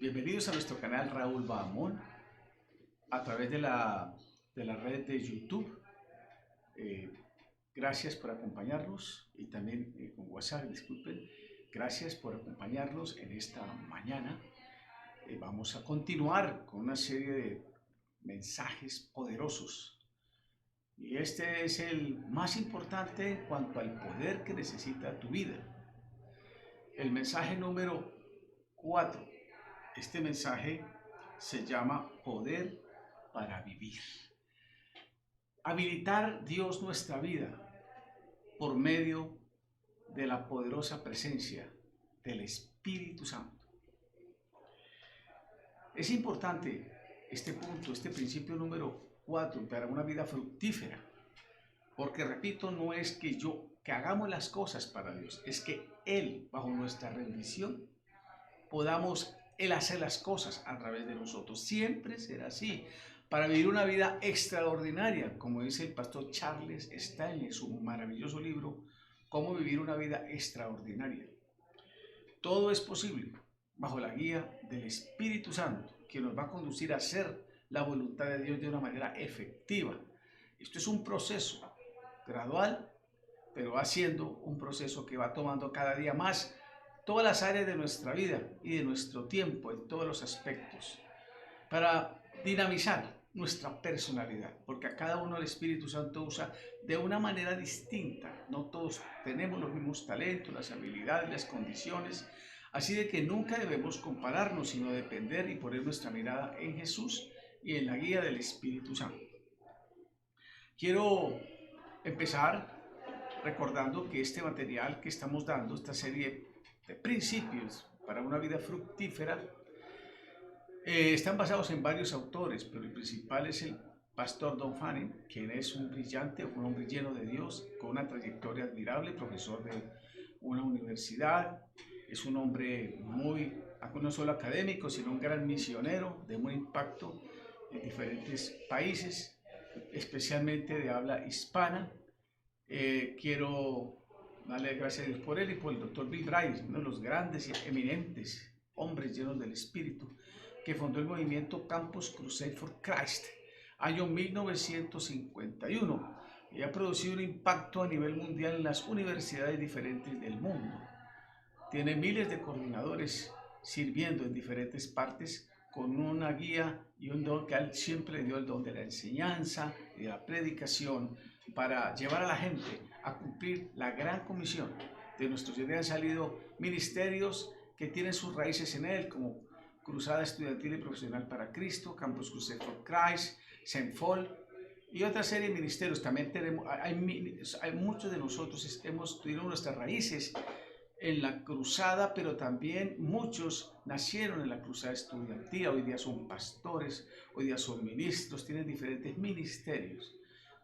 Bienvenidos a nuestro canal Raúl Bahamón a través de la red de YouTube. Eh, Gracias por acompañarnos y también con WhatsApp, disculpen. Gracias por acompañarnos en esta mañana. Vamos a continuar con una serie de mensajes poderosos. Y este es el más importante en cuanto al poder que necesita tu vida. El mensaje número 4. Este mensaje se llama Poder para Vivir. Habilitar Dios nuestra vida por medio de la poderosa presencia del Espíritu Santo. Es importante este punto, este principio número 4 para una vida fructífera, porque repito, no es que hagamos las cosas para Dios, es que Él, bajo nuestra rendición, podamos Él hacer las cosas a través de nosotros. Siempre será así. Para vivir una vida extraordinaria, como dice el pastor Charles Stanley en su maravilloso libro, Cómo vivir una vida extraordinaria. Todo es posible bajo la guía del Espíritu Santo, que nos va a conducir a hacer la voluntad de Dios de una manera efectiva. Esto es un proceso gradual, pero va siendo un proceso que va tomando cada día más todas las áreas de nuestra vida y de nuestro tiempo en todos los aspectos, para dinamizar nuestra personalidad, porque a cada uno el Espíritu Santo usa de una manera distinta. No todos tenemos los mismos talentos, las habilidades, las condiciones, así de que nunca debemos compararnos, sino depender y poner nuestra mirada en Jesús y en la guía del Espíritu Santo. Quiero empezar recordando que este material que estamos dando, esta serie de principios para una vida fructífera, están basados en varios autores, pero el principal es el pastor Don Fanning, quien es un brillante, un hombre lleno de Dios, con una trayectoria admirable, profesor de una universidad, es un hombre no solo académico, sino un gran misionero de muy impacto en diferentes países, especialmente de habla hispana. Quiero darle gracias a Dios por él y por el doctor Bill Bright, uno de los grandes y eminentes hombres llenos del Espíritu, que fundó el movimiento Campus Crusade for Christ, año 1951, y ha producido un impacto a nivel mundial en las universidades diferentes del mundo. Tiene miles de coordinadores sirviendo en diferentes partes con una guía y un don que él siempre dio, el don de la enseñanza y de la predicación, para llevar a la gente a cumplir la gran comisión de nuestros días. Han salido ministerios que tienen sus raíces en él, como Cruzada Estudiantil y Profesional para Cristo, Campus Crusade for Christ, Senfol y otra serie de ministerios. También hay muchos de nosotros hemos tenido nuestras raíces en la cruzada, pero también muchos nacieron en la cruzada estudiantil. Hoy día son pastores, hoy día son ministros, tienen diferentes ministerios.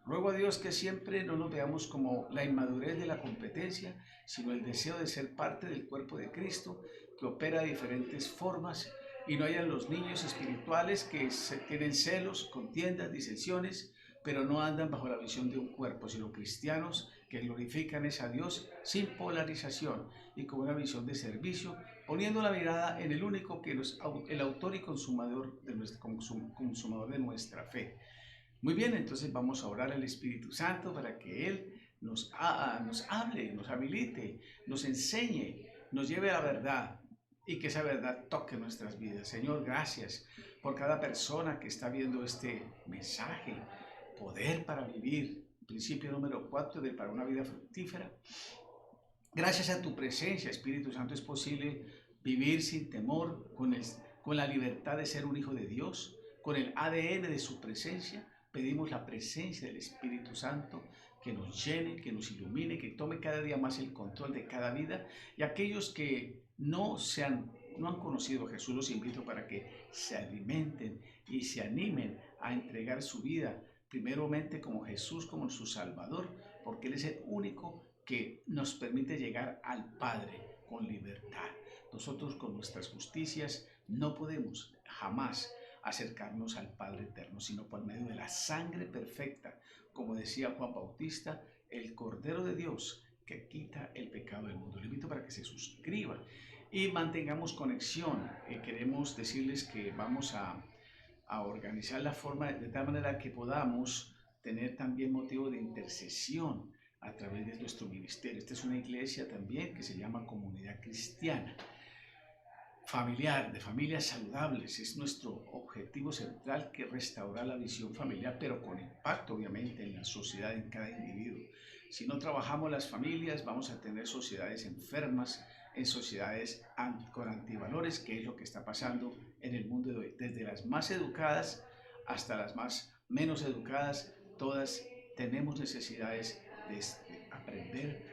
Ruego a Dios que siempre no nos veamos como la inmadurez de la competencia, sino el deseo de ser parte del cuerpo de Cristo, que opera de diferentes formas, y no hayan los niños espirituales que tienen celos, contiendas, disensiones, pero no andan bajo la visión de un cuerpo, sino cristianos que glorifican a Dios sin polarización y con una visión de servicio, poniendo la mirada en el único que es el autor y consumador consumador de nuestra fe. Muy bien, entonces vamos a orar al Espíritu Santo para que Él nos hable, nos habilite, nos enseñe, nos lleve a la verdad y que esa verdad toque nuestras vidas. Señor, gracias por cada persona que está viendo este mensaje, poder para vivir, principio número 4 de para una vida fructífera. Gracias a tu presencia, Espíritu Santo, es posible vivir sin temor, con la libertad de ser un hijo de Dios, con el ADN de su presencia. Pedimos la presencia del Espíritu Santo que nos llene, que nos ilumine, que tome cada día más el control de cada vida. Y aquellos que no han conocido a Jesús, los invito para que se alimenten y se animen a entregar su vida, primeramente como Jesús, como su Salvador, porque Él es el único que nos permite llegar al Padre con libertad. Nosotros con nuestras justicias no podemos jamás acercarnos al Padre eterno, sino por medio de la sangre perfecta, como decía Juan Bautista, el Cordero de Dios que quita el pecado del mundo. Le invito para que se suscriba y mantengamos conexión. Queremos decirles que vamos a organizar la forma de tal manera que podamos tener también motivo de intercesión a través de nuestro ministerio. Esta es una iglesia también que se llama Comunidad Cristiana Familiar, de familias saludables. Es nuestro objetivo central, que restaurar la visión familiar, pero con impacto obviamente en la sociedad, en cada individuo. Si no trabajamos las familias, vamos a tener sociedades enfermas, en sociedades con antivalores, que es lo que está pasando en el mundo de hoy. Desde las más educadas hasta las más menos educadas, todas tenemos necesidades de aprender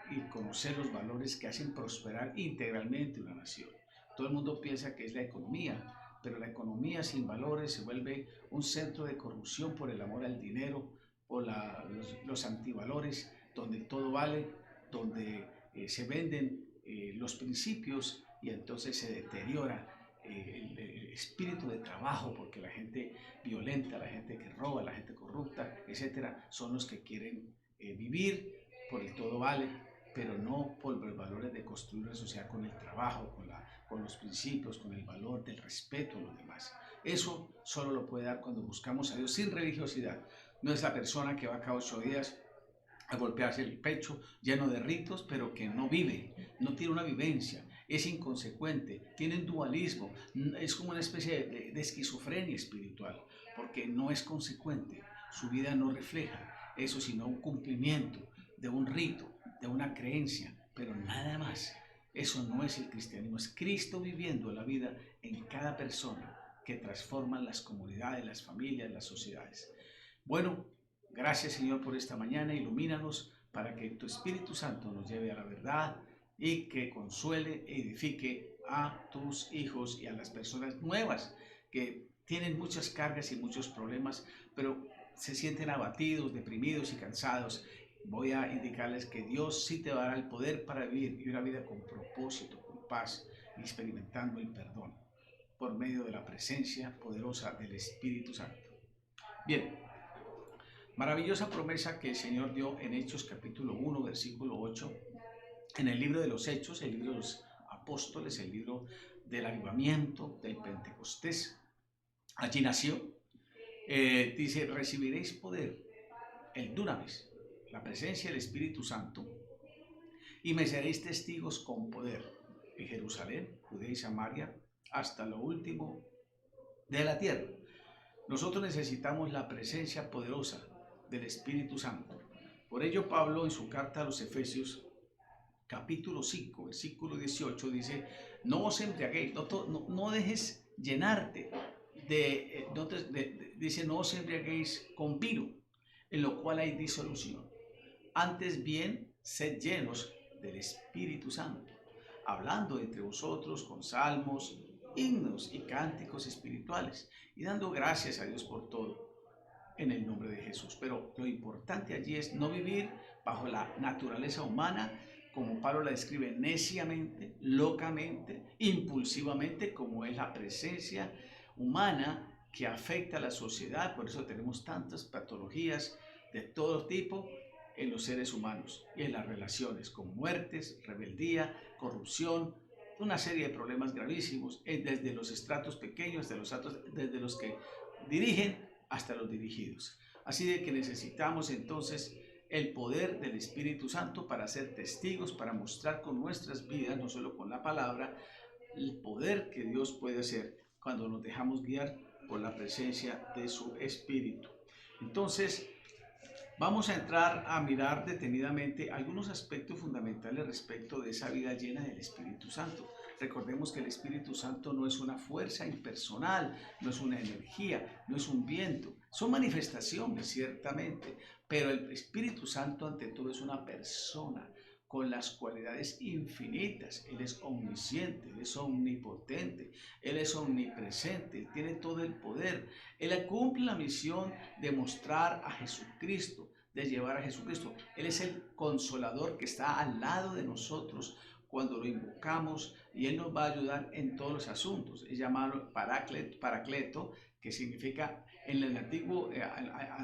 y conocer los valores que hacen prosperar integralmente una nación. Todo el mundo piensa que es la economía, pero la economía sin valores se vuelve un centro de corrupción por el amor al dinero, por los antivalores, donde todo vale, donde se venden los principios, y entonces se deteriora el espíritu de trabajo, porque la gente violenta, la gente que roba, la gente corrupta, etcétera, son los que quieren vivir por el todo vale, pero no por los valores de construir una sociedad con el trabajo, con los principios, con el valor del respeto a los demás. Eso solo lo puede dar cuando buscamos a Dios sin religiosidad. No es la persona que va cada 8 días a golpearse el pecho lleno de ritos, pero que no vive, no tiene una vivencia, es inconsecuente, tiene un dualismo, es como una especie de esquizofrenia espiritual, porque no es consecuente, su vida no refleja eso, sino un cumplimiento de un rito, de una creencia, pero nada más. Eso no es el cristianismo, es Cristo viviendo la vida en cada persona, que transforma las comunidades, las familias, las sociedades. Bueno, gracias Señor por esta mañana, ilumínanos para que tu Espíritu Santo nos lleve a la verdad y que consuele e edifique a tus hijos y a las personas nuevas que tienen muchas cargas y muchos problemas, pero se sienten abatidos, deprimidos y cansados. Voy a indicarles que Dios sí te va a dar el poder para vivir y una vida con propósito, con paz, experimentando el perdón por medio de la presencia poderosa del Espíritu Santo. Bien, maravillosa promesa que el Señor dio en Hechos capítulo 1, versículo 8, en el libro de los Hechos, el libro de los apóstoles, el libro del avivamiento, del Pentecostés. Allí nació. Dice, recibiréis poder, el dunamis, la presencia del Espíritu Santo, y me seréis testigos con poder en Jerusalén, Judea y Samaria, hasta lo último de la tierra. Nosotros necesitamos la presencia poderosa del Espíritu Santo. Por ello Pablo en su carta a los Efesios, capítulo 5, versículo 18, dice, no os embriaguéis, no dejes llenarte dice, no os embriaguéis con vino, en lo cual hay disolución. Antes bien, sed llenos del Espíritu Santo, hablando entre vosotros con salmos, himnos y cánticos espirituales, y dando gracias a Dios por todo, en el nombre de Jesús. Pero lo importante allí es no vivir bajo la naturaleza humana, como Pablo la describe, neciamente, locamente, impulsivamente, como es la presencia humana que afecta a la sociedad. Por eso tenemos tantas patologías de todo tipo en los seres humanos y en las relaciones, con muertes, rebeldía, corrupción, una serie de problemas gravísimos, desde los estratos pequeños, desde los que dirigen hasta los dirigidos. Así de que necesitamos entonces el poder del Espíritu Santo para ser testigos, para mostrar con nuestras vidas, no solo con la palabra, el poder que Dios puede hacer cuando nos dejamos guiar por la presencia de su Espíritu. Entonces, vamos a entrar a mirar detenidamente algunos aspectos fundamentales respecto de esa vida llena del Espíritu Santo. Recordemos que el Espíritu Santo no es una fuerza impersonal, no es una energía, no es un viento. Son manifestaciones, ciertamente, pero el Espíritu Santo ante todo es una persona con las cualidades infinitas. Él es omnisciente, Él es omnipotente, Él es omnipresente, Él tiene todo el poder. Él cumple la misión de mostrar a Jesucristo, de llevar a Jesucristo. Él es el consolador que está al lado de nosotros cuando lo invocamos, y Él nos va a ayudar en todos los asuntos. Es llamado paracleto, que significa, en el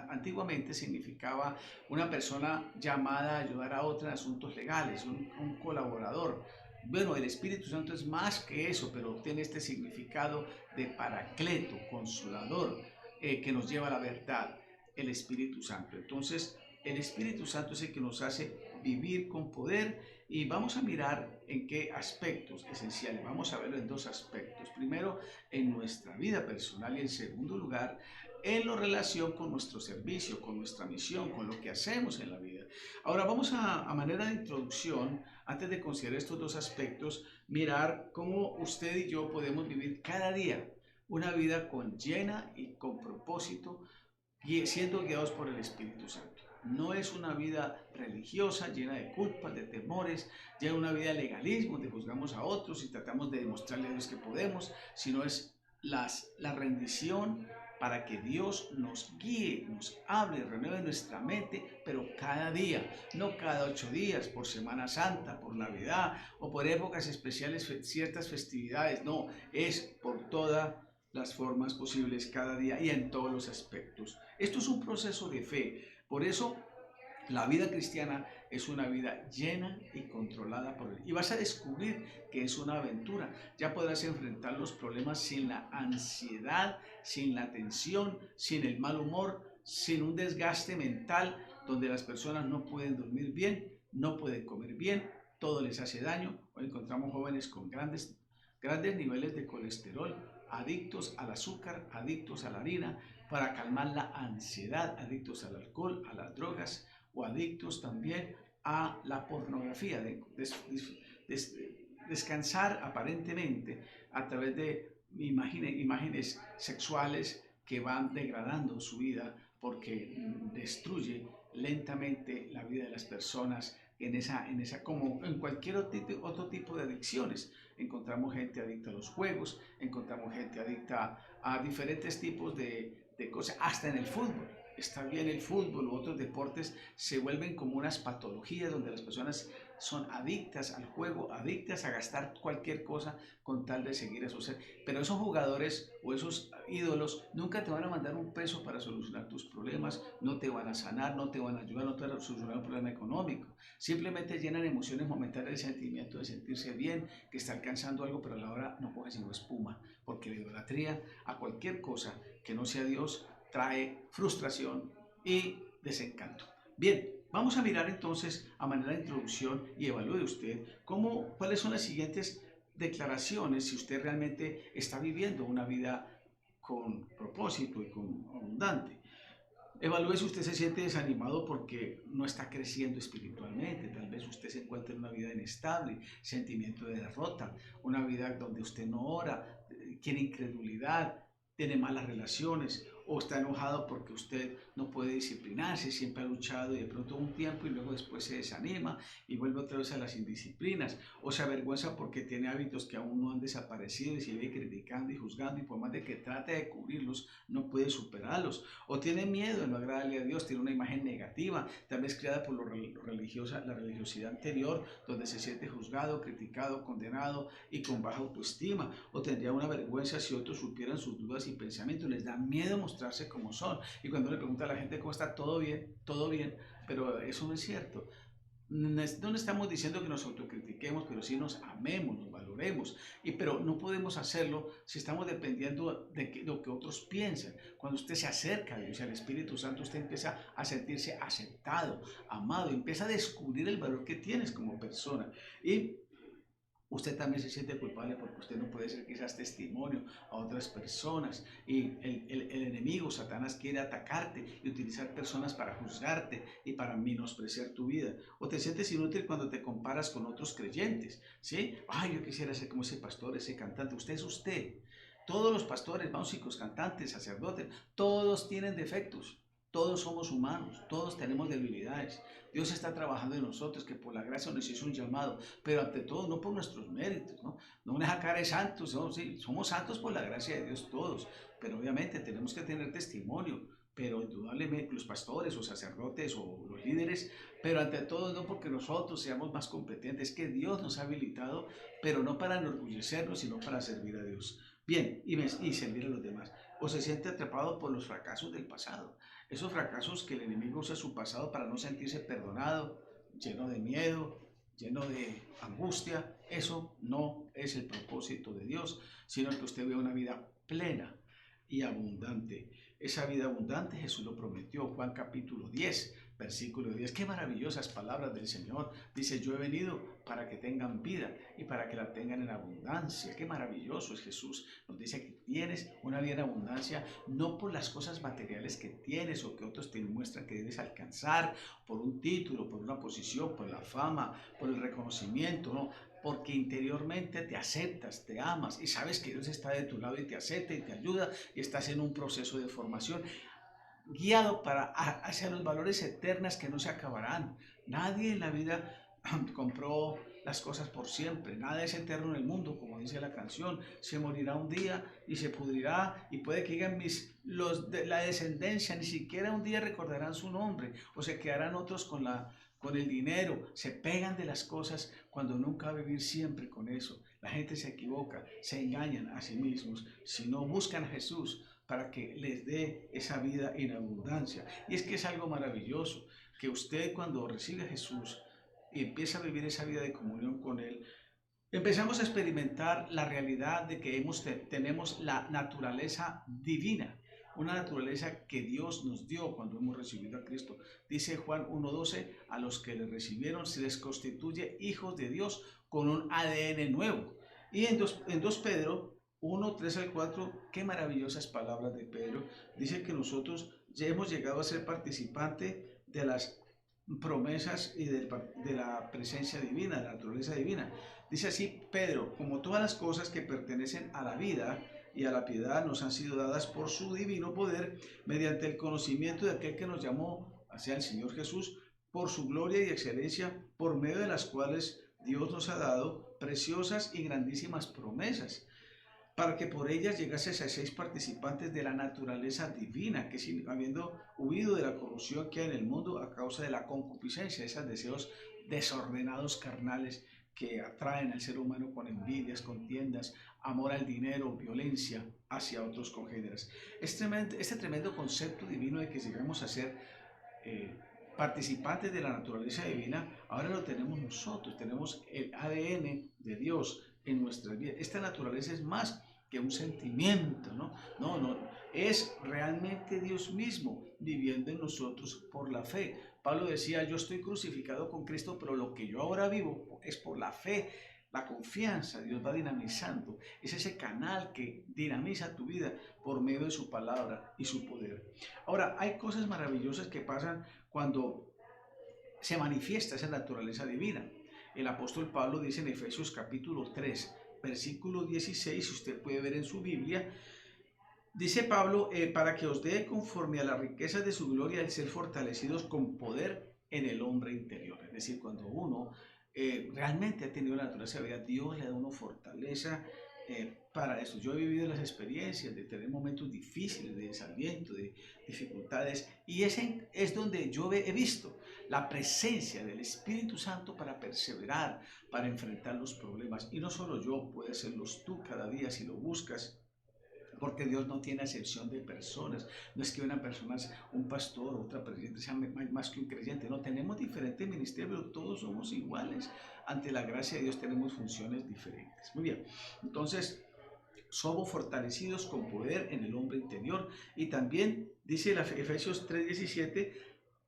antiguamente significaba una persona llamada a ayudar a otra en asuntos legales, un colaborador Bueno, el Espíritu Santo es más que eso, pero tiene este significado de paracleto, consolador, que nos lleva a la verdad, el Espíritu Santo. Entonces, el Espíritu Santo es el que nos hace vivir con poder y vamos a mirar en qué aspectos esenciales. Vamos a verlo en dos aspectos. Primero, en nuestra vida personal y en segundo lugar, en la relación con nuestro servicio, con nuestra misión, con lo que hacemos en la vida. Ahora vamos a manera de introducción, antes de considerar estos dos aspectos, mirar cómo usted y yo podemos vivir cada día una vida con llena y con propósito, siendo guiados por el Espíritu Santo. No es una vida religiosa llena de culpas, de temores, llena de una vida de legalismo, de juzgamos a otros y tratamos de demostrarle a Dios que podemos, sino es la rendición para que Dios nos guíe, nos hable, renueve nuestra mente, pero cada día, no cada 8 días, por Semana Santa, por Navidad o por épocas especiales, ciertas festividades, no, es por todas las formas posibles cada día y en todos los aspectos. Esto es un proceso de fe, por eso la vida cristiana es una vida llena y controlada por Él. Y vas a descubrir que es una aventura. Ya podrás enfrentar los problemas sin la ansiedad, sin la tensión, sin el mal humor, sin un desgaste mental donde las personas no pueden dormir bien, no pueden comer bien, todo les hace daño. Hoy encontramos jóvenes con grandes niveles de colesterol, adictos al azúcar, adictos a la harina, para calmar la ansiedad, adictos al alcohol, a las drogas, o adictos también a la pornografía, descansar aparentemente a través de imágenes sexuales que van degradando su vida porque destruye lentamente la vida de las personas como en cualquier otro tipo de adicciones. Encontramos gente adicta a los juegos, encontramos gente adicta a diferentes tipos de cosas, hasta en el fútbol. Está bien el fútbol u otros deportes se vuelven como unas patologías donde las personas son adictas al juego, adictas a gastar cualquier cosa con tal de seguir a esos. Pero esos jugadores o esos ídolos nunca te van a mandar un peso para solucionar tus problemas, no te van a sanar, no te van a ayudar, no te van a solucionar un problema económico. Simplemente llenan emociones momentáneas de sentimiento de sentirse bien, que está alcanzando algo, pero a la hora no coge sino espuma, porque la idolatría a cualquier cosa que no sea Dios trae frustración y desencanto. Bien, vamos a mirar entonces a manera de introducción y evalúe usted cuáles son las siguientes declaraciones si usted realmente está viviendo una vida con propósito y con abundante. Evalúe si usted se siente desanimado porque no está creciendo espiritualmente. Tal vez usted se encuentra en una vida inestable, sentimiento de derrota, una vida donde usted no ora, tiene incredulidad, tiene malas relaciones o está enojado porque usted no puede disciplinarse, siempre ha luchado y de pronto un tiempo y luego después se desanima y vuelve otra vez a las indisciplinas o se avergüenza porque tiene hábitos que aún no han desaparecido y sigue criticando y juzgando y por más de que trate de cubrirlos no puede superarlos o tiene miedo de no agradarle a Dios, tiene una imagen negativa, tal vez creada por la religiosidad anterior, donde se siente juzgado, criticado, condenado y con baja autoestima, o tendría una vergüenza si otros supieran sus dudas y pensamientos, les da miedo mostrarse como son, y cuando le pregunta a la gente cómo está, todo bien, pero eso no es cierto. No estamos diciendo que nos autocritiquemos, pero sí nos amemos, nos valoremos. Pero no podemos hacerlo si estamos dependiendo de lo que otros piensan. Cuando usted se acerca a Dios y al Espíritu Santo, usted empieza a sentirse aceptado, amado, empieza a descubrir el valor que tienes como persona. Y usted también se siente culpable porque usted no puede ser quizás testimonio a otras personas y el enemigo, Satanás, quiere atacarte y utilizar personas para juzgarte y para menospreciar tu vida. O te sientes inútil cuando te comparas con otros creyentes, ¿sí? Ay, yo quisiera ser como ese pastor, ese cantante. Usted es usted. Todos los pastores, músicos, cantantes, sacerdotes, todos tienen defectos. Todos somos humanos, todos tenemos debilidades. Dios está trabajando en nosotros, que por la gracia nos hizo un llamado, pero ante todo no por nuestros méritos, ¿no? No una cara de santos, no, sí, somos santos por la gracia de Dios todos, pero obviamente tenemos que tener testimonio, pero indudablemente los pastores o sacerdotes o los líderes, pero ante todo no porque nosotros seamos más competentes, que Dios nos ha habilitado, pero no para enorgullecernos, sino para servir a Dios. Bien, y servir a los demás. O se siente atrapado por los fracasos del pasado. Esos fracasos que el enemigo usa su pasado para no sentirse perdonado, lleno de miedo, lleno de angustia. Eso no es el propósito de Dios, sino que usted vea una vida plena y abundante. Esa vida abundante Jesús lo prometió, Juan capítulo 10, versículo 10. Qué maravillosas palabras del Señor. Dice, yo he venido para que tengan vida y para que la tengan en abundancia. Qué maravilloso es Jesús. Nos dice que tienes una vida en abundancia, no por las cosas materiales que tienes o que otros te muestran que debes alcanzar, por un título, por una posición, por la fama, por el reconocimiento, no, porque interiormente te aceptas, te amas y sabes que Dios está de tu lado y te acepta y te ayuda y estás en un proceso de formación guiado hacia los valores eternos que no se acabarán. Nadie en la vida compró las cosas por siempre, nada es eterno en el mundo, como dice la canción. Se morirá un día y se pudrirá, y puede que digan los de la descendencia, ni siquiera un día recordarán su nombre, o se quedarán otros con el dinero. Se pegan de las cosas cuando nunca va a vivir siempre con eso. La gente se equivoca, se engañan a sí mismos si no buscan a Jesús para que les dé esa vida en abundancia. Y es que es algo maravilloso que usted, cuando recibe a Jesús y empieza a vivir esa vida de comunión con Él, empezamos a experimentar la realidad de que tenemos la naturaleza divina, una naturaleza que Dios nos dio cuando hemos recibido a Cristo. Dice Juan 1:12, a los que le recibieron se les constituye hijos de Dios con un ADN nuevo. Y en 2 Pedro 1:3 al 4, qué maravillosas palabras de Pedro. Dice que nosotros ya hemos llegado a ser participante de las promesas y de la presencia divina, de la naturaleza divina. Dice así Pedro, como todas las cosas que pertenecen a la vida y a la piedad nos han sido dadas por su divino poder, mediante el conocimiento de aquel que nos llamó hacia el Señor Jesús, por su gloria y excelencia, por medio de las cuales Dios nos ha dado preciosas y grandísimas promesas, para que por ellas llegases a seis participantes de la naturaleza divina, que habiendo huido de la corrupción que hay en el mundo a causa de la concupiscencia, esos deseos desordenados carnales que atraen al ser humano con envidias, contiendas, amor al dinero, violencia hacia otros congéneres. Este tremendo concepto divino de que llegamos a ser participantes de la naturaleza divina, ahora lo tenemos nosotros, tenemos el ADN de Dios en nuestra vida. Esta naturaleza es más que un sentimiento, ¿no? No, es realmente Dios mismo viviendo en nosotros por la fe. Pablo decía, yo estoy crucificado con Cristo, pero lo que yo ahora vivo es por la fe. La confianza, Dios va dinamizando. Es ese canal que dinamiza tu vida por medio de su palabra y su poder. Ahora, hay cosas maravillosas que pasan cuando se manifiesta esa naturaleza divina. El apóstol Pablo dice en Efesios capítulo 3, versículo 16, si usted puede ver en su Biblia, dice Pablo, para que os dé conforme a las riquezas de su gloria el ser fortalecidos con poder en el hombre interior. Es decir, cuando uno realmente ha tenido la naturaleza de vida, Dios le da a uno fortaleza para eso. Yo he vivido las experiencias de tener momentos difíciles, de desaliento, de dificultades, y ese es donde yo he visto la presencia del Espíritu Santo para perseverar, para enfrentar los problemas. Y no solo yo, puedes serlos tú cada día si lo buscas, porque Dios no tiene acepción de personas. No es que una persona, un pastor o otra creyente sea más que un creyente. No, tenemos diferentes ministerios, pero todos somos iguales. Ante la gracia de Dios tenemos funciones diferentes. Muy bien, entonces somos fortalecidos con poder en el hombre interior. Y también dice Efesios 3:17,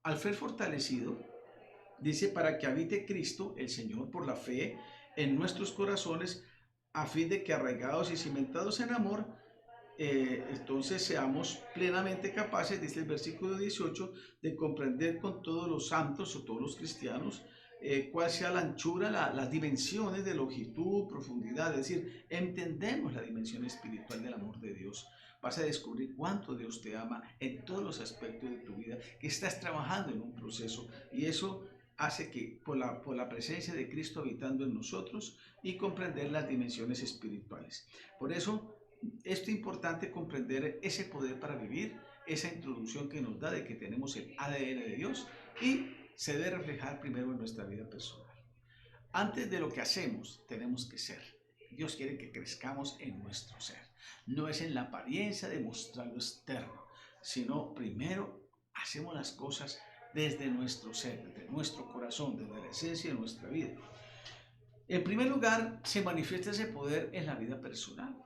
al ser fortalecido, dice, para que habite Cristo, el Señor, por la fe en nuestros corazones, a fin de que arraigados y cimentados en amor, entonces seamos plenamente capaces, dice el versículo 18, de comprender con todos los santos o todos los cristianos cuál sea la anchura, las dimensiones de longitud, profundidad, es decir, entendemos la dimensión espiritual del amor de Dios. Vas a descubrir cuánto Dios te ama en todos los aspectos de tu vida, que estás trabajando en un proceso, y eso hace que por la presencia de Cristo habitando en nosotros y comprender las dimensiones espirituales. Por eso es importante comprender ese poder para vivir, esa introducción que nos da de que tenemos el ADN de Dios y se debe reflejar primero en nuestra vida personal. Antes de lo que hacemos, tenemos que ser. Dios quiere que crezcamos en nuestro ser. No es en la apariencia de mostrar lo externo, sino primero hacemos las cosas desde nuestro ser, desde nuestro corazón, desde la esencia de nuestra vida. En primer lugar, se manifiesta ese poder en la vida personal.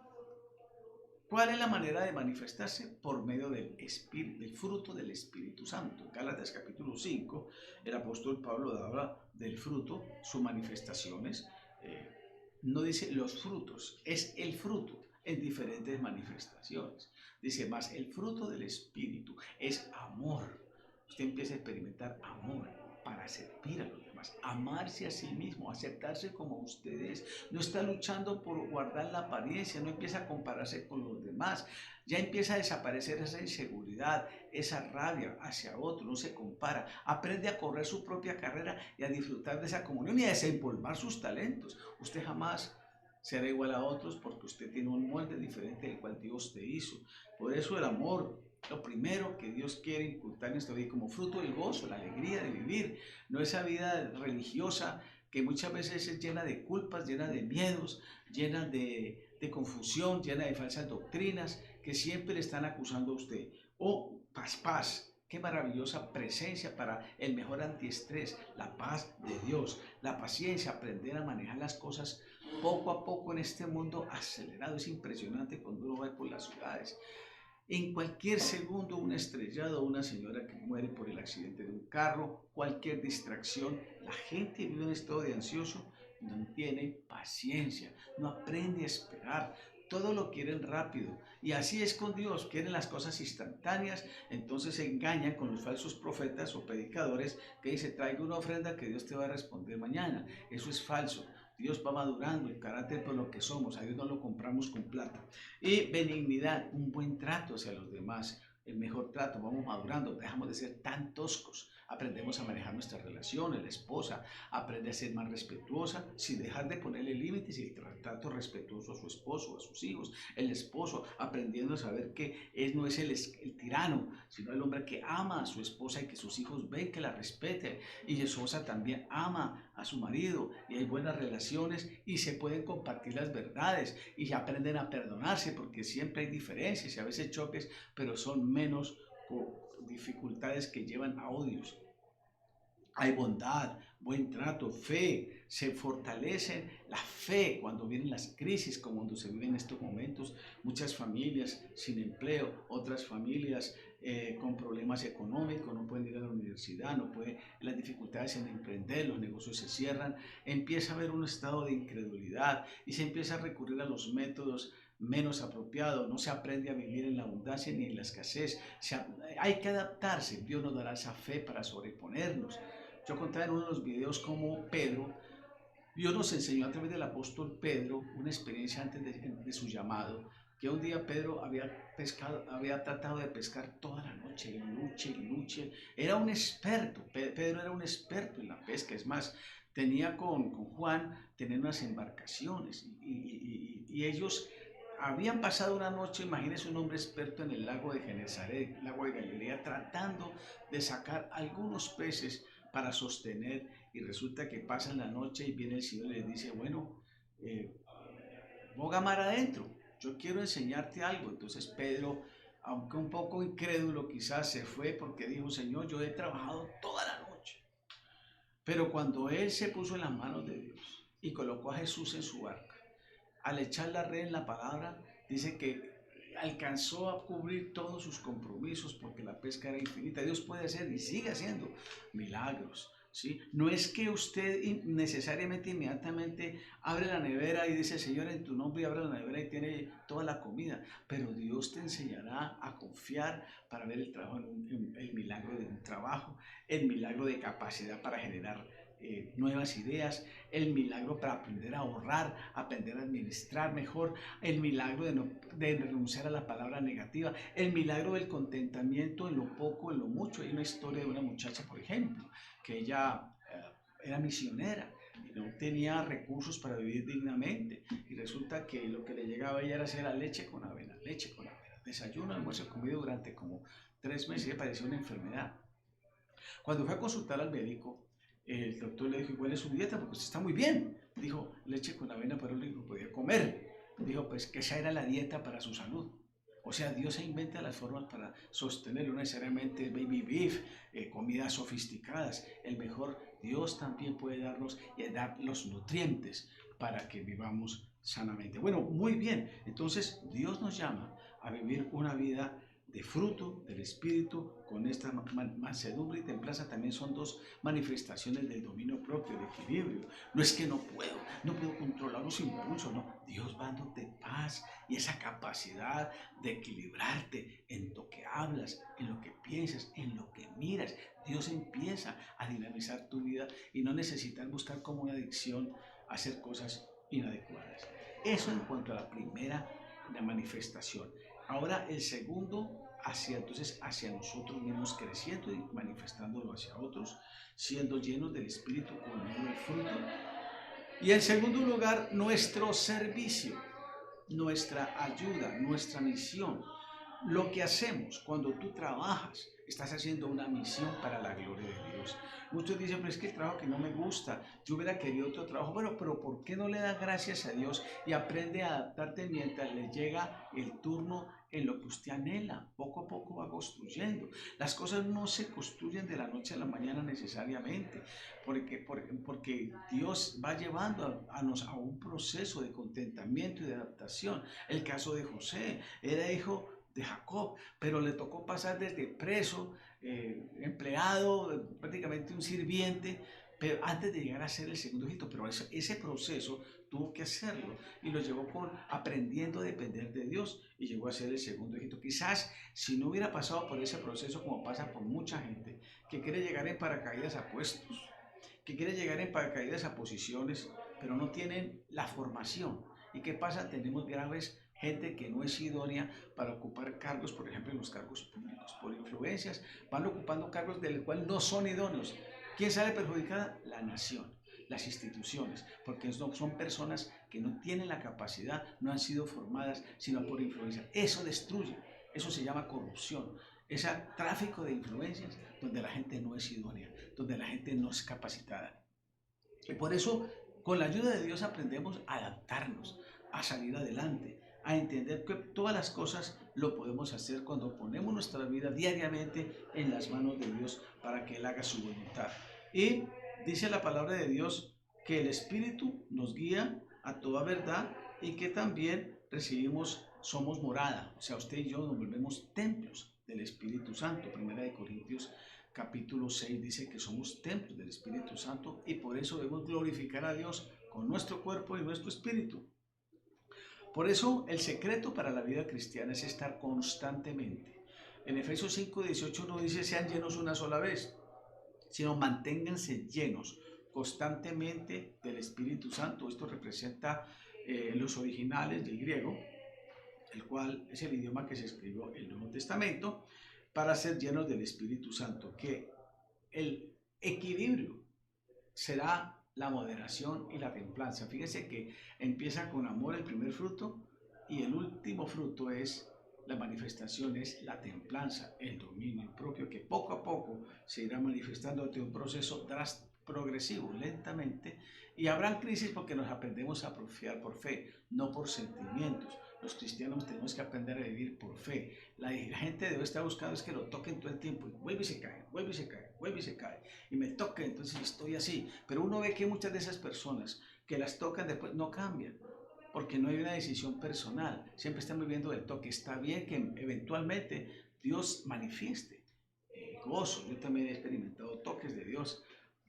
¿Cuál es la manera de manifestarse? Por medio del Espíritu, del fruto del Espíritu Santo. En Gálatas capítulo 5, el apóstol Pablo habla del fruto, sus manifestaciones. No dice los frutos, es el fruto en diferentes manifestaciones. Dice más, el fruto del Espíritu es amor. Usted empieza a experimentar amor para servir a los demás, amarse a sí mismo, aceptarse como usted es. No está luchando por guardar la apariencia, no empieza a compararse con los demás. Ya empieza a desaparecer esa inseguridad, esa rabia hacia otro, no se compara. Aprende a correr su propia carrera y a disfrutar de esa comunión y a desempolvar sus talentos. Usted jamás será igual a otros porque usted tiene un molde diferente del cual Dios te hizo. Por eso el amor, lo primero que Dios quiere inculcar en esta vida como fruto del gozo, la alegría de vivir, no esa vida religiosa que muchas veces es llena de culpas, llena de miedos, llena de confusión, llena de falsas doctrinas que siempre le están acusando a usted. Oh, paz. Qué maravillosa presencia para el mejor antiestrés, la paz de Dios, la paciencia, aprender a manejar las cosas poco a poco en este mundo acelerado. Es impresionante cuando uno va por las ciudades. En cualquier segundo, un estrellado, una señora que muere por el accidente de un carro, cualquier distracción, la gente vive en un estado de ansioso, no tiene paciencia, no aprende a esperar, todo lo quieren rápido. Y así es con Dios, quieren las cosas instantáneas, entonces se engañan con los falsos profetas o predicadores que dicen, traiga una ofrenda que Dios te va a responder mañana. Eso es falso. Dios va madurando el carácter por lo que somos, a Dios no lo compramos con plata. Y benignidad, un buen trato hacia los demás, el mejor trato, vamos madurando, dejamos de ser tan toscos, aprendemos a manejar nuestras relaciones, la esposa aprende a ser más respetuosa, sin dejar de ponerle límites y el trato respetuoso a su esposo, a sus hijos, el esposo aprendiendo a saber que él no es el tirano, sino el hombre que ama a su esposa y que sus hijos ven que la respete, y su esposa también ama a su marido y hay buenas relaciones y se pueden compartir las verdades y aprenden a perdonarse porque siempre hay diferencias y a veces choques, pero son menos dificultades que llevan a odios. Hay bondad, buen trato, fe, se fortalece la fe cuando vienen las crisis, como cuando se viven en estos momentos. Muchas familias sin empleo, otras familias con problemas económicos, no pueden ir a la universidad, no pueden, las dificultades en emprender, los negocios se cierran, empieza a haber un estado de incredulidad y se empieza a recurrir a los métodos menos apropiados, no se aprende a vivir en la abundancia ni en la escasez, hay que adaptarse, Dios nos dará esa fe para sobreponernos. Yo contaba en uno de los videos cómo Pedro, Dios nos enseñó a través del apóstol Pedro una experiencia antes de su llamado, que un día Pedro había tratado de pescar toda la noche, y luche. Era un experto, Pedro era un experto en la pesca, es más, tenía con Juan, tener unas embarcaciones y ellos habían pasado una noche, imagínense un hombre experto en el lago de Genesaret, el lago de Galilea, tratando de sacar algunos peces para sostener y resulta que pasan la noche y viene el Señor y les dice, bueno, boga mar adentro, yo quiero enseñarte algo. Entonces Pedro, aunque un poco incrédulo quizás, se fue porque dijo, Señor, yo he trabajado toda la noche. Pero cuando él se puso en las manos de Dios y colocó a Jesús en su barca, al echar la red en la palabra, dice que alcanzó a cubrir todos sus compromisos porque la pesca era infinita. Dios puede hacer y sigue haciendo milagros. ¿Sí? No es que usted necesariamente inmediatamente abre la nevera y dice, Señor, en tu nombre abre la nevera y tiene toda la comida, pero Dios te enseñará a confiar para ver el trabajo, el milagro de un trabajo, el milagro de capacidad para generar nuevas ideas, el milagro para aprender a ahorrar, aprender a administrar mejor, el milagro de renunciar a la palabra negativa, el milagro del contentamiento en lo poco, en lo mucho. Hay una historia de una muchacha, por ejemplo, que ella era misionera y no tenía recursos para vivir dignamente y resulta que lo que le llegaba a ella era hacer la leche con avena, desayuno, almuerzo, comido durante como 3 meses y le parecía una enfermedad. Cuando fue a consultar al médico, el doctor le dijo, ¿cuál es su dieta? Porque usted está muy bien. Dijo, leche con avena, pero lo único que podía comer. Dijo, pues que esa era la dieta para su salud. O sea, Dios se inventa las formas para sostenerlo, no necesariamente baby beef, comidas sofisticadas. El mejor Dios también puede darnos y dar los nutrientes para que vivamos sanamente. Bueno, muy bien. Entonces, Dios nos llama a vivir una vida de fruto del Espíritu con esta mansedumbre y templanza. También son dos manifestaciones del dominio propio, del equilibrio. No es que no puedo controlar los impulsos, no. Dios va dándote paz y esa capacidad de equilibrarte en lo que hablas, en lo que piensas, en lo que miras. Dios empieza a dinamizar tu vida y no necesitas buscar como una adicción a hacer cosas inadecuadas. Eso en cuanto a la primera manifestación. Ahora el segundo, hacia nosotros mismos, creciendo y manifestándolo hacia otros, siendo llenos del Espíritu con el fruto. Y en segundo lugar, nuestro servicio, nuestra ayuda, nuestra misión. Lo que hacemos cuando tú trabajas, estás haciendo una misión para la gloria de Dios. Muchos dicen, pero es que el trabajo que no me gusta, yo hubiera querido otro trabajo. Bueno, pero ¿por qué no le das gracias a Dios y aprende a adaptarte mientras le llega el turno en lo que usted anhela? Poco a poco va construyendo. Las cosas no se construyen de la noche a la mañana necesariamente, porque Dios va llevando a un proceso de contentamiento y de adaptación. El caso de José, era hijo de Jacob, pero le tocó pasar desde preso, empleado, prácticamente un sirviente, pero antes de llegar a ser el segundo hijito. Pero ese proceso tuvo que hacerlo y lo llevó aprendiendo a depender de Dios y llegó a ser el segundo hijito. Quizás si no hubiera pasado por ese proceso, como pasa por mucha gente que quiere llegar en paracaídas a puestos, que quiere llegar en paracaídas a posiciones, pero no tienen la formación. ¿Y qué pasa? Tenemos graves gente que no es idónea para ocupar cargos, por ejemplo, en los cargos públicos. Por influencias van ocupando cargos del cual no son idóneos. ¿Quién sale perjudicada? La nación, las instituciones, porque son personas que no tienen la capacidad, no han sido formadas, sino por influencia. Eso destruye, eso se llama corrupción, ese tráfico de influencias donde la gente no es idónea, donde la gente no es capacitada. Y por eso, con la ayuda de Dios aprendemos a adaptarnos, a salir adelante, a entender que todas las cosas lo podemos hacer cuando ponemos nuestra vida diariamente en las manos de Dios para que Él haga su voluntad. Y dice la palabra de Dios que el Espíritu nos guía a toda verdad y que también somos morada. O sea, usted y yo nos volvemos templos del Espíritu Santo. Primera de Corintios capítulo 6 dice que somos templos del Espíritu Santo y por eso debemos glorificar a Dios con nuestro cuerpo y nuestro espíritu. Por eso el secreto para la vida cristiana es estar constantemente. En Efesios 5:18 no dice sean llenos una sola vez, sino manténganse llenos constantemente del Espíritu Santo. Esto representa los originales del griego, el cual es el idioma que se escribió en el Nuevo Testamento, para ser llenos del Espíritu Santo, que el equilibrio será la moderación y la templanza. Fíjese que empieza con amor el primer fruto y el último fruto es la manifestación, es la templanza, el dominio propio, que poco a poco se irá manifestando ante un proceso progresivo, lentamente, y habrán crisis porque nos aprendemos a confiar por fe, no por sentimientos. Los cristianos tenemos que aprender a vivir por fe. La gente debe estar buscando es que lo toquen todo el tiempo, y vuelve y se cae, vuelve y se cae, vuelve y se cae, y me toca, entonces estoy así. Pero uno ve que muchas de esas personas que las tocan después no cambian, porque no hay una decisión personal, siempre están viviendo del toque. Está bien que eventualmente Dios manifieste gozo, yo también he experimentado toques de Dios,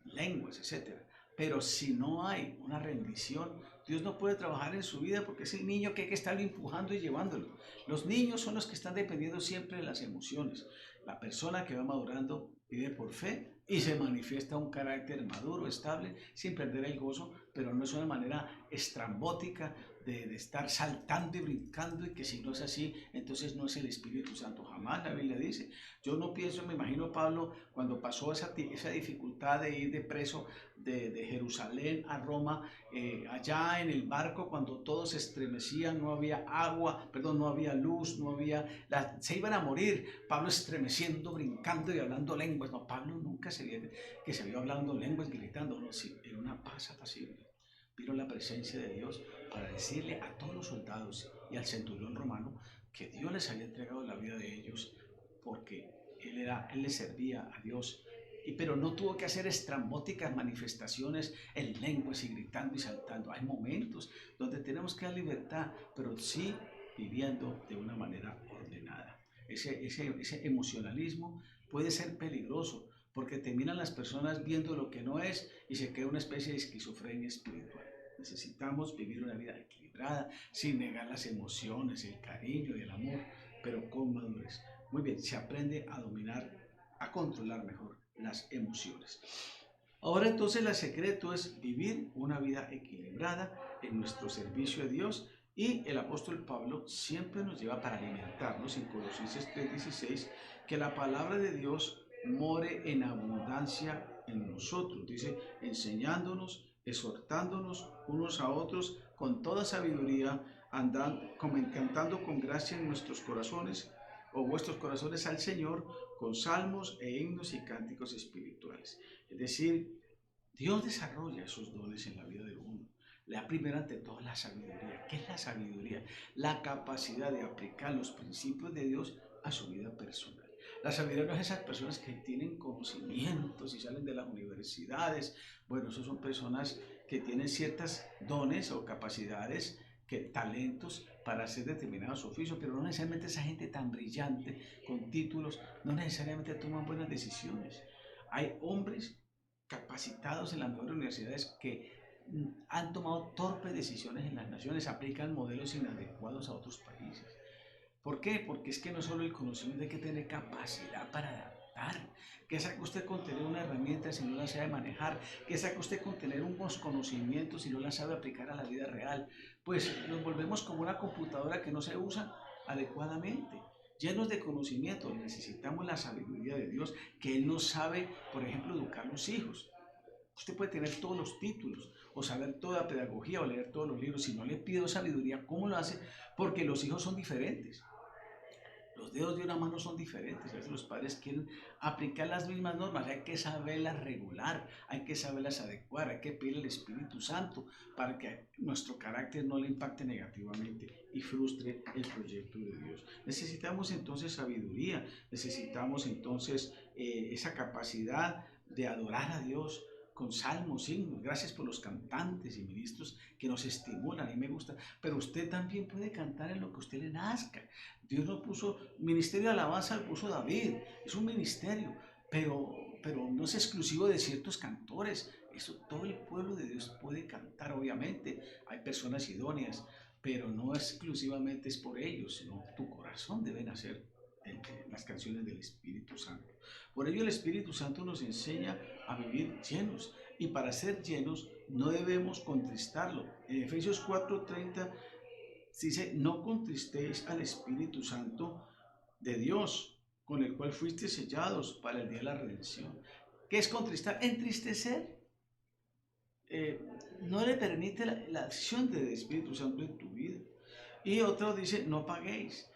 lenguas, etcétera. Pero si no hay una rendición, Dios no puede trabajar en su vida porque es el niño que hay que estarlo empujando y llevándolo. Los niños son los que están dependiendo siempre de las emociones. La persona que va madurando vive por fe y se manifiesta un carácter maduro, estable, sin perder el gozo, pero no es una manera estrambótica de estar saltando y brincando, y que si no es así, entonces no es el Espíritu Santo. Jamás la Biblia dice. Yo no pienso, me imagino Pablo cuando pasó esa dificultad de ir de preso de Jerusalén a Roma, allá en el barco cuando todos se estremecían, no había agua, perdón, no había luz, se iban a morir. Pablo estremeciendo, brincando y hablando lenguas. No, Pablo nunca se vio hablando lenguas, gritando, no, sí, era una paz apacible. Vieron la presencia de Dios para decirle a todos los soldados y al centurión romano que Dios les había entregado la vida de ellos porque él les servía a Dios pero no tuvo que hacer estrambóticas manifestaciones en lenguas y gritando y saltando. Hay momentos donde tenemos que dar libertad, pero sí viviendo de una manera ordenada. Ese emocionalismo puede ser peligroso porque terminan las personas viendo lo que no es y se crea una especie de esquizofrenia espiritual. Necesitamos vivir una vida equilibrada, sin negar las emociones, el cariño y el amor, pero con madurez. Muy bien, se aprende a dominar, a controlar mejor las emociones. Ahora entonces el secreto es vivir una vida equilibrada en nuestro servicio a Dios, y el apóstol Pablo siempre nos lleva para alimentarnos en Colosenses 3:16 que la palabra de Dios more en abundancia en nosotros. Dice, enseñándonos, exhortándonos unos a otros con toda sabiduría, cantando con gracia en nuestros corazones o vuestros corazones al Señor con salmos e himnos y cánticos espirituales. Es decir, Dios desarrolla esos dones en la vida de uno. La primera ante todo la sabiduría. ¿Qué es la sabiduría? La capacidad de aplicar los principios de Dios a su vida personal. La sabiduría no es esas personas que tienen conocimientos y salen de las universidades. Bueno, esas son personas que tienen ciertos dones o capacidades, talentos para hacer determinados oficios, pero no necesariamente esa gente tan brillante, con títulos, no necesariamente toman buenas decisiones. Hay hombres capacitados en las mejores universidades que han tomado torpes decisiones en las naciones, aplican modelos inadecuados a otros países. ¿Por qué? Porque es que no solo el conocimiento, hay que tener capacidad para adaptar. ¿Qué saca usted con tener una herramienta si no la sabe manejar? ¿Qué saca usted con tener unos conocimientos si no la sabe aplicar a la vida real? Pues nos volvemos como una computadora que no se usa adecuadamente. Llenos de conocimiento, necesitamos la sabiduría de Dios, que Él nos sabe, por ejemplo, educar a los hijos. Usted puede tener todos los títulos o saber toda la pedagogía o leer todos los libros. Si no le pido sabiduría, ¿cómo lo hace? Porque los hijos son diferentes. Los dedos de una mano son diferentes. A veces los padres quieren aplicar las mismas normas. Hay que saberlas regular, hay que saberlas adecuar, hay que pedirle al Espíritu Santo para que nuestro carácter no le impacte negativamente y frustre el proyecto de Dios. Necesitamos entonces sabiduría, necesitamos entonces esa capacidad de adorar a Dios con salmos, himnos. Gracias por los cantantes y ministros que nos estimulan, a mí me gusta, pero usted también puede cantar en lo que usted le nazca. Dios no puso, ministerio de alabanza lo puso David, es un ministerio, pero no es exclusivo de ciertos cantores. Eso todo el pueblo de Dios puede cantar, obviamente. Hay personas idóneas, pero no exclusivamente es por ellos, sino tu corazón debe nacer las canciones del Espíritu Santo. Por ello el Espíritu Santo nos enseña a vivir llenos, y para ser llenos no debemos contristarlo. En Efesios 4:30 dice, no contristéis al Espíritu Santo de Dios, con el cual fuiste sellados para el día de la redención. ¿Qué es contristar? Entristecer. No le permite la acción del Espíritu Santo en tu vida. Y otro dice, no apaguéis.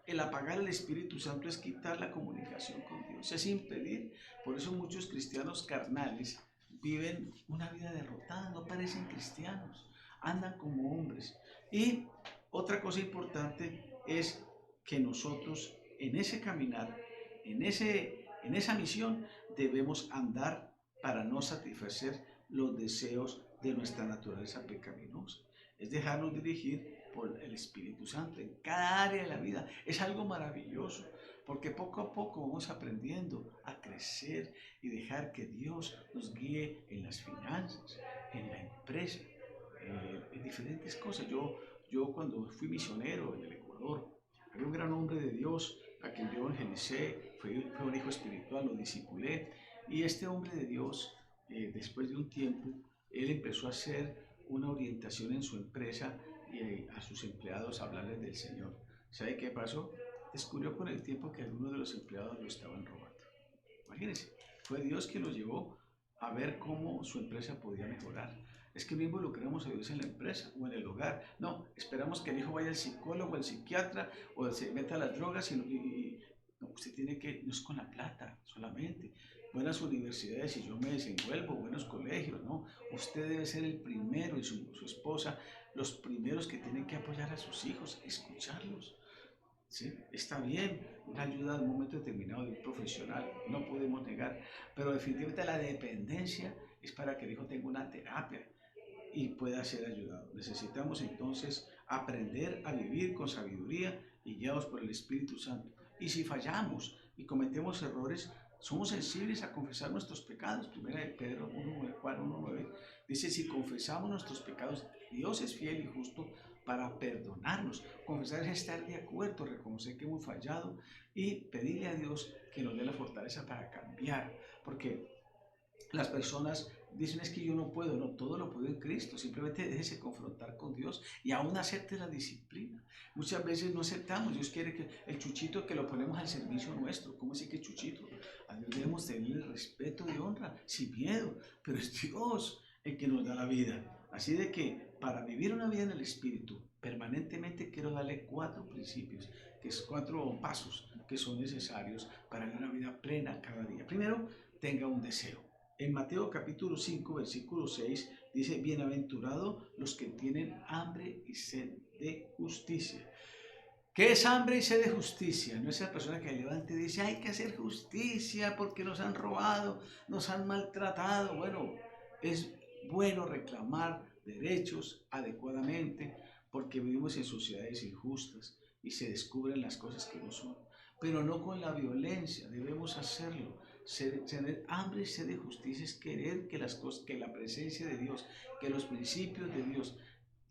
El apagar el Espíritu Santo es quitar la comunicación con Dios, es impedir. Por eso muchos cristianos carnales viven una vida derrotada, no parecen cristianos, andan como hombres. Y otra cosa importante es que nosotros en ese caminar, en esa misión, debemos andar para no satisfacer los deseos de nuestra naturaleza pecaminosa. Es dejarnos dirigir por el Espíritu Santo en cada área de la vida. Es algo maravilloso, porque poco a poco vamos aprendiendo a crecer y dejar que Dios nos guíe en las finanzas, en la empresa, en diferentes cosas. Yo cuando fui misionero en el Ecuador, había un gran hombre de Dios a quien yo evangelicé, fue un hijo espiritual, lo discipulé, y este hombre de Dios, después de un tiempo, él empezó a hacer una orientación en su empresa y a sus empleados a hablarles del Señor. ¿Sabe qué pasó? Descubrió con el tiempo que algunos de los empleados lo estaban robando. Imagínense, fue Dios quien lo llevó a ver cómo su empresa podía mejorar. Es que no involucramos a Dios en la empresa o en el hogar. No, esperamos que el hijo vaya al psicólogo, al psiquiatra o se meta a las drogas no, usted tiene que, no es con la plata solamente. Buenas universidades y yo me desenvuelvo, buenos colegios, no. Usted debe ser el primero y su esposa, los primeros que tienen que apoyar a sus hijos, escucharlos. ¿sí? Está bien una ayuda en un momento determinado de un profesional, no podemos negar, pero definitivamente la dependencia es para que el hijo tenga una terapia y pueda ser ayudado. Necesitamos entonces aprender a vivir con sabiduría y guiados por el Espíritu Santo. Y si fallamos y cometemos errores, somos sensibles a confesar nuestros pecados. Primera de Pedro 1:9 dice, si confesamos nuestros pecados, Dios es fiel y justo para perdonarnos. Confesar es estar de acuerdo, reconocer que hemos fallado y pedirle a Dios que nos dé la fortaleza para cambiar. Porque las personas dicen es que yo no puedo, no, todo lo puedo en Cristo, simplemente déjese confrontar con Dios y aún acepte la disciplina. Muchas veces no aceptamos, Dios quiere que el chuchito que lo ponemos al servicio nuestro, ¿cómo así que chuchito? A Dios debemos tenerle respeto y honra, sin miedo, pero es Dios el que nos da la vida. Así de que para vivir una vida en el Espíritu, permanentemente quiero darle 4 principios, que es 4 pasos que son necesarios para vivir una vida plena cada día. Primero, tenga un deseo. En Mateo capítulo 5, versículo 6, dice, bienaventurados los que tienen hambre y sed de justicia. ¿Qué es hambre y sed de justicia? No es esa persona que levanta y dice, hay que hacer justicia porque nos han robado, nos han maltratado. Bueno, es bueno reclamar derechos adecuadamente porque vivimos en sociedades injustas y se descubren las cosas que no son. Pero no con la violencia, debemos hacerlo. Tener hambre y sed de justicia es querer que las cosas, que la presencia de Dios, que los principios de Dios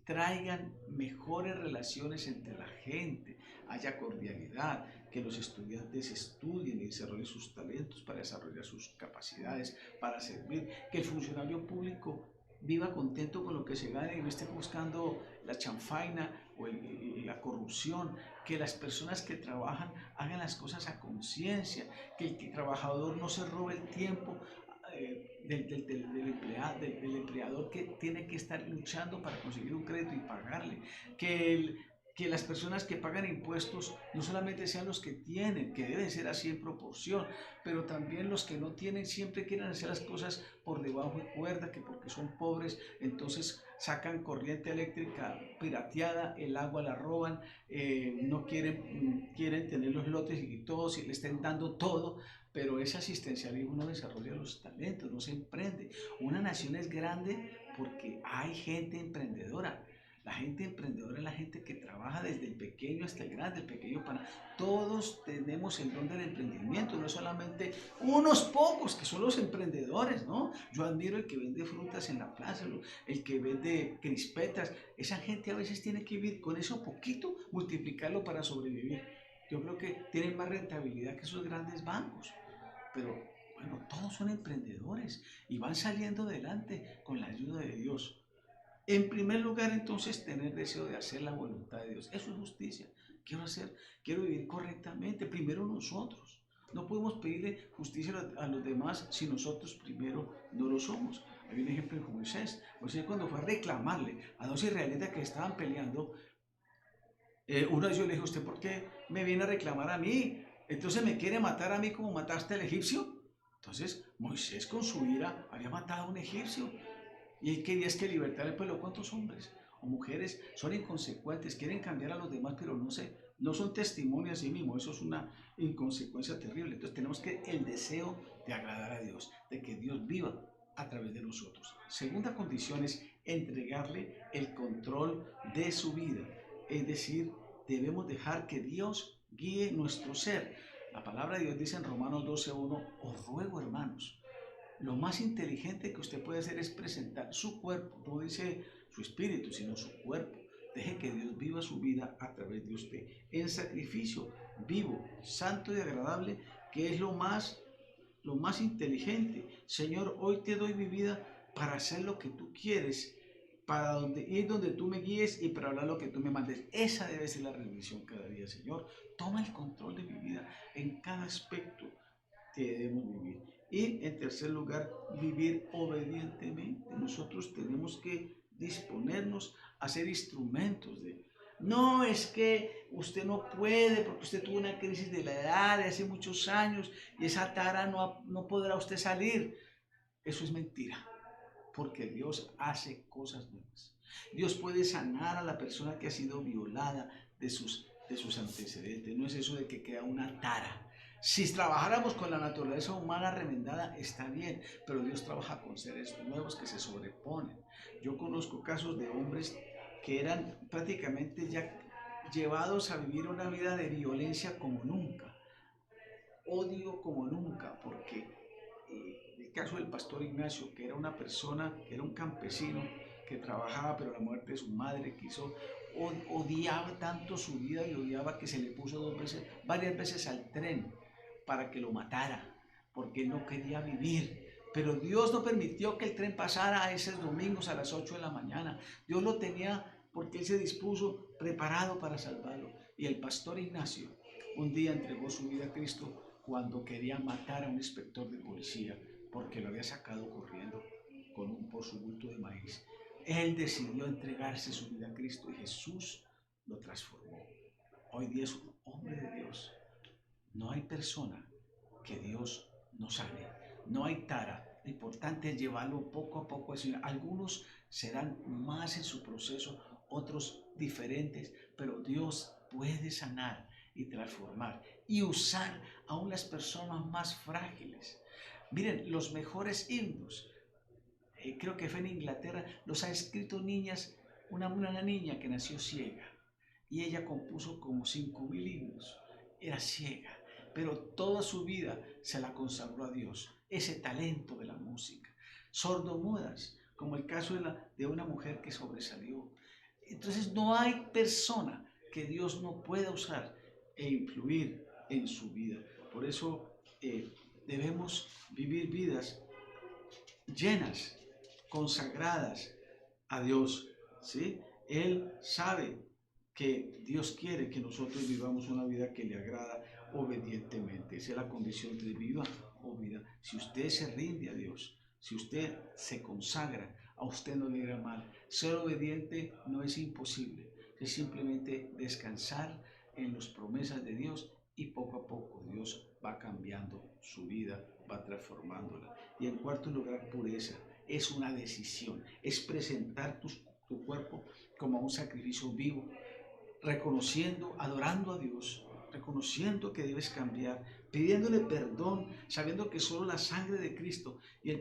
traigan mejores relaciones entre la gente, haya cordialidad, que los estudiantes estudien y desarrollen sus talentos para desarrollar sus capacidades, para servir, que el funcionario público viva contento con lo que se gane y no esté buscando la chanfaina o la corrupción, que las personas que trabajan hagan las cosas a conciencia, que el trabajador no se robe el tiempo del empleador que tiene que estar luchando para conseguir un crédito y pagarle, que las personas que pagan impuestos no solamente sean los que tienen, que deben ser así en proporción, pero también los que no tienen siempre quieren hacer las cosas por debajo de cuerda, que porque son pobres, entonces sacan corriente eléctrica pirateada, el agua la roban, no quieren tener los lotes y todos y le estén dando todo, pero ese asistencialismo no desarrolla los talentos, no se emprende. Una nación es grande porque hay gente emprendedora. La gente emprendedora es la gente que trabaja desde el pequeño hasta el grande, el pequeño para... Todos tenemos el don del emprendimiento, no solamente unos pocos que son los emprendedores, ¿no? Yo admiro el que vende frutas en la plaza, el que vende crispetas. Esa gente a veces tiene que vivir con eso poquito, multiplicarlo para sobrevivir. Yo creo que tienen más rentabilidad que esos grandes bancos. Pero bueno, todos son emprendedores y van saliendo adelante con la ayuda de Dios. En primer lugar, entonces, tener deseo de hacer la voluntad de Dios. Eso es justicia. Quiero vivir correctamente. Primero nosotros. No podemos pedirle justicia a los demás si nosotros primero no lo somos. Hay un ejemplo en Moisés. Moisés cuando fue a reclamarle a dos israelitas que estaban peleando, uno de ellos le dijo, ¿usted por qué me viene a reclamar a mí? Entonces me quiere matar a mí como mataste al egipcio. Entonces Moisés con su ira había matado a un egipcio y él quería es que libertar al pueblo. ¿Cuántos hombres o mujeres son inconsecuentes, quieren cambiar a los demás, pero no son testimonios a sí mismos? Eso es una inconsecuencia terrible. Entonces tenemos que el deseo de agradar a Dios, de que Dios viva a través de nosotros. Segunda condición es entregarle el control de su vida. Es decir, debemos dejar que Dios guíe nuestro ser. La palabra de Dios dice en Romanos 12:1, os ruego, hermanos, lo más inteligente que usted puede hacer es presentar su cuerpo, no dice su espíritu, sino su cuerpo. Deje que Dios viva su vida a través de usted, en sacrificio vivo, santo y agradable, que es lo más inteligente. Señor, hoy te doy mi vida para hacer lo que tú quieres, para ir donde tú me guíes y para hablar lo que tú me mandes. Esa debe ser la rendición cada día, Señor. Toma el control de mi vida en cada aspecto que debemos vivir. Y en tercer lugar, vivir obedientemente. Nosotros tenemos que disponernos a ser instrumentos de... No es que usted no puede porque usted tuvo una crisis de la edad de hace muchos años y esa tara no podrá usted salir. Eso es mentira, porque Dios hace cosas nuevas. Dios puede sanar a la persona que ha sido violada de sus de sus antecedentes, no es eso de que queda una tara. Si trabajáramos con la naturaleza humana remendada, está bien, pero Dios trabaja con seres nuevos que se sobreponen. Yo conozco casos de hombres que eran prácticamente ya llevados a vivir una vida de violencia como nunca, odio como nunca, porque el caso del pastor Ignacio, que era una persona, que era un campesino, que trabajaba, pero la muerte de su madre quiso, odiaba tanto su vida y odiaba que se le puso varias veces al tren para que lo matara, porque él no quería vivir. Pero Dios no permitió que el tren pasara a esos domingos a las 8 de la mañana. Dios lo tenía porque él se dispuso preparado para salvarlo. Y el pastor Ignacio un día entregó su vida a Cristo cuando quería matar a un inspector de policía porque lo había sacado corriendo por su bulto de maíz. Él decidió entregarse su vida a Cristo y Jesús lo transformó. Hoy día es un hombre de Dios. No hay persona que Dios no sane. No hay tara. Lo importante es llevarlo poco a poco. Algunos serán más en su proceso, otros diferentes, pero Dios puede sanar y transformar y usar aún las personas más frágiles. Miren, los mejores himnos, creo que fue en Inglaterra, los ha escrito niñas, una niña que nació ciega y ella compuso como 5.000 himnos. Era ciega, pero toda su vida se la consagró a Dios, ese talento de la música. Sordomudas, como el caso de una mujer que sobresalió. Entonces no hay persona que Dios no pueda usar e influir en su vida. Por eso debemos vivir vidas llenas, consagradas a Dios, ¿sí? Él sabe que Dios quiere que nosotros vivamos una vida que le agrada obedientemente. Esa es la condición de vida o vida. Si usted se rinde a Dios, si usted se consagra, a usted no le irá mal. Ser obediente no es imposible, es simplemente descansar en las promesas de Dios y poco a poco Dios va cambiando su vida, va transformándola. Y en cuarto lugar, pureza. Es una decisión, es presentar tu cuerpo como un sacrificio vivo, reconociendo, adorando a Dios, reconociendo que debes cambiar, pidiéndole perdón, sabiendo que solo la sangre de Cristo y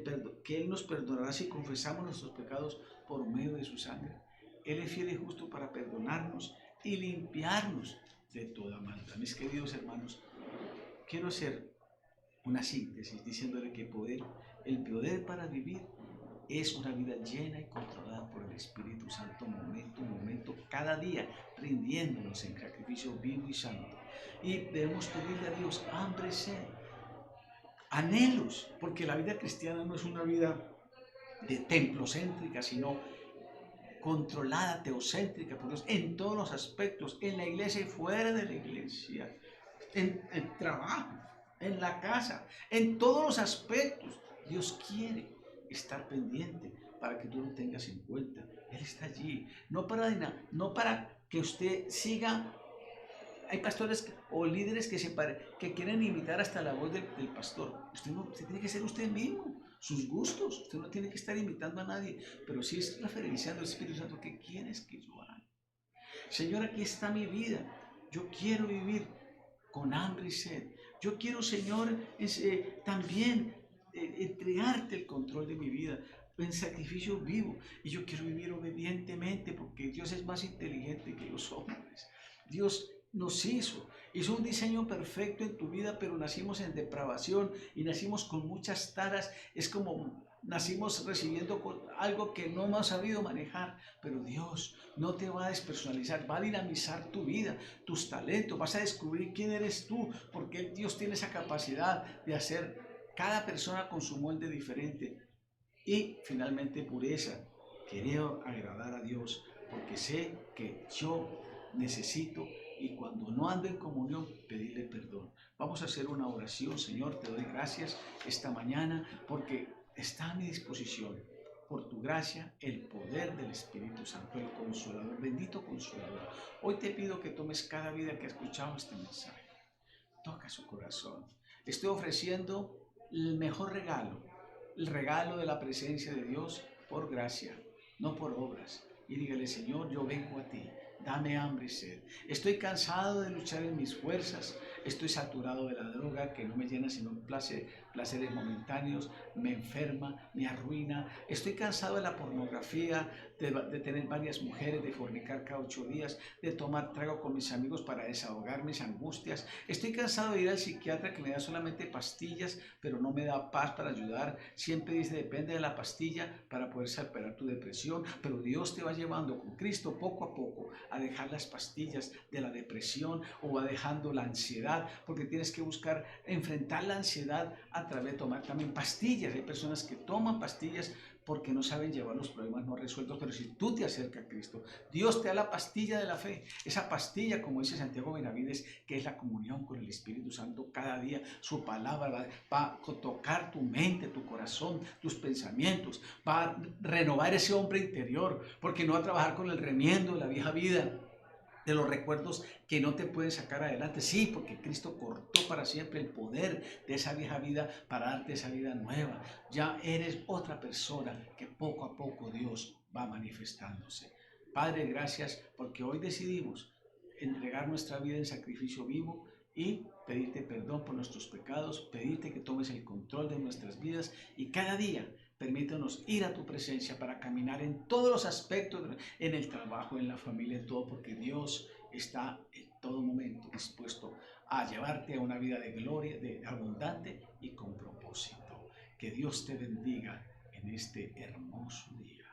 que Él nos perdonará si confesamos nuestros pecados por medio de su sangre. Él es fiel y justo para perdonarnos y limpiarnos de toda maldad. Mis queridos hermanos, quiero hacer una síntesis diciéndole que el poder para vivir es una vida llena y controlada por el Espíritu Santo, momento a momento, cada día, rindiéndonos en sacrificio vivo y santo. Y debemos pedirle a Dios hambre, sed, anhelos, porque la vida cristiana no es una vida de templocéntrica, sino controlada, teocéntrica por Dios, en todos los aspectos, en la iglesia y fuera de la iglesia, en el trabajo, en la casa, en todos los aspectos. Dios quiere estar pendiente para que tú lo tengas en cuenta. Él está allí, no para que usted siga. Hay pastores o líderes que quieren imitar hasta la voz del pastor. Usted tiene que ser usted mismo, sus gustos. Usted no tiene que estar imitando a nadie, pero sí es referenciando al Espíritu Santo. ¿Qué quieres que yo haga? Señor, aquí está mi vida. Yo quiero vivir con hambre y sed. Yo quiero, Señor, también entregarte el control de mi vida en sacrificio vivo. Y yo quiero vivir obedientemente porque Dios es más inteligente que los hombres. Dios nos hizo un diseño perfecto en tu vida, pero nacimos en depravación y nacimos con muchas taras. Es como nacimos recibiendo algo que no hemos sabido manejar, pero Dios no te va a despersonalizar, va a dinamizar tu vida, tus talentos, vas a descubrir quién eres tú, porque Dios tiene esa capacidad de hacer cada persona con su molde diferente. Y finalmente pureza, quiero agradar a Dios, porque sé que yo necesito y cuando no ando en comunión, pedirle perdón. Vamos a hacer una oración. Señor, te doy gracias esta mañana porque está a mi disposición, por tu gracia, el poder del Espíritu Santo, el Consolador, bendito Consolador. Hoy te pido que tomes cada vida que ha escuchado este mensaje. Toca su corazón. Estoy ofreciendo el mejor regalo, el regalo de la presencia de Dios por gracia, no por obras. Y dígale, Señor, yo vengo a ti. dame hambre y sed. Estoy cansado de luchar en mis fuerzas, estoy saturado de la droga que no me llena sino placeres momentáneos, me enferma, me arruina. Estoy cansado de la pornografía, de tener varias mujeres, de fornicar cada 8 días, de tomar trago con mis amigos para desahogar mis angustias. Estoy cansado de ir al psiquiatra que me da solamente pastillas, pero no me da paz para ayudar. Siempre dice, depende de la pastilla para poder superar tu depresión, pero Dios te va llevando con Cristo poco a poco a dejar las pastillas de la depresión o va dejando la ansiedad, porque tienes que buscar enfrentar la ansiedad a través de tomar también pastillas. Hay personas que toman pastillas porque no saben llevar los problemas no resueltos, pero si tú te acercas a Cristo, Dios te da la pastilla de la fe, esa pastilla, como dice Santiago Benavides, que es la comunión con el Espíritu Santo cada día. Su palabra va a tocar tu mente, tu corazón, tus pensamientos, va a renovar ese hombre interior, porque no va a trabajar con el remiendo de la vieja vida, de los recuerdos que no te pueden sacar adelante. Sí, porque Cristo cortó para siempre el poder de esa vieja vida para darte esa vida nueva. Ya eres otra persona que poco a poco Dios va manifestándose. Padre, gracias porque hoy decidimos entregar nuestra vida en sacrificio vivo y pedirte perdón por nuestros pecados, pedirte que tomes el control de nuestras vidas y cada día permítanos ir a tu presencia para caminar en todos los aspectos, en el trabajo, en la familia, en todo, porque Dios está en todo momento dispuesto a llevarte a una vida de gloria, de abundante y con propósito. Que Dios te bendiga en este hermoso día.